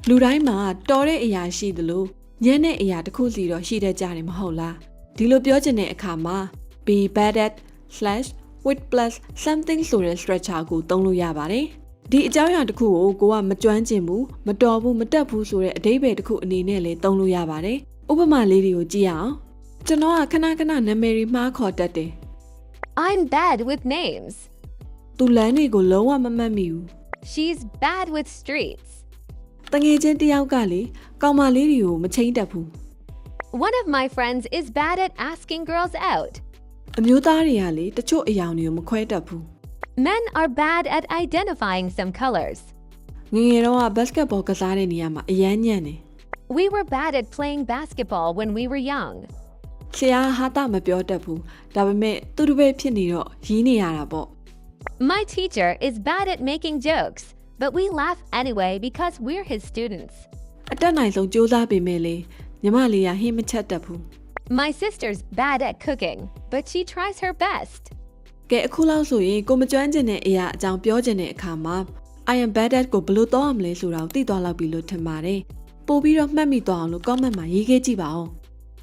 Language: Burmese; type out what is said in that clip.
လူတိုင်းမှာတော်တဲ့အရာရှိသလိုညံ့တဲ့အရာတစ်ခုစီတော့ရှိတတ်ကြတယ်မဟုတ်လားဒီလိုပြောချင်တဲ့အခါမှာ be bad at / with plus something ဆိုတဲ့ structure ကိုသုံးလို့ရပါတယ်ဒီအကြောင်းအရာတစ်ခုကိုကမကျွမ်းကျင်ဘူးမတော်ဘူးမတက်ဘူးဆိုတဲ့အဓိပ္ပာယ်တစ်ခုအနေနဲ့လည်းသုံးလို့ရပါတယ်ဥပမာလေးတွေကိုကြည့်အောင်ကျွန်တော်ကခဏခဏနာမည်တွေမှားခေါ်တတ်တယ် I'm bad with names. သူလမ်းတွေကိုလုံးဝမမှတ်မိဘူး She's bad with streets. တငယ်ချင်းတစ်ယောက်ကလေကောင်မလေးတွေကိုမချိန်တတ်ဘူး One of my friends is bad at asking girls out. အမျိုးသားတွေကလေတချို့အယောင်တွေကိုမခွဲတတ်ဘူး Men are bad at identifying some colors. ငယ်ငယ်တော့ဘတ်စကတ်ဘောကစားတဲ့နေရာမှာအရန်ညံ့တယ် We were bad at playing basketball when we were young. ဆရာဟာတာမပြောတတ်ဘူးဒါပေမဲ့သူတို့ပဲဖြစ်နေတော့ရီးနေရတာပေါ့ My teacher is bad at making jokes, but we laugh anyway because we're his students. အတက်နိုင်ဆုံးစူးစမ်းပေမဲ့လေညီမလေးကဟင်းမချက်တတ်ဘူး My sister's bad at cooking, but she tries her best. ကဲအခုလောက်ဆိုရင်ကိုမကျွမ်းကျင်တဲ့အရာအကြောင်းပြောချင်တဲ့အခါမှာ I am bad at ကိုဘယ်လိုသုံးရမလဲဆိုတာကိုသိသွားလောက်ပြီလို့ထင်ပါတယ်ပို့ပြီးတော့မှတ်မိသွားအောင်လို့ comment မှာရေးခဲ့ကြည့်ပါဦး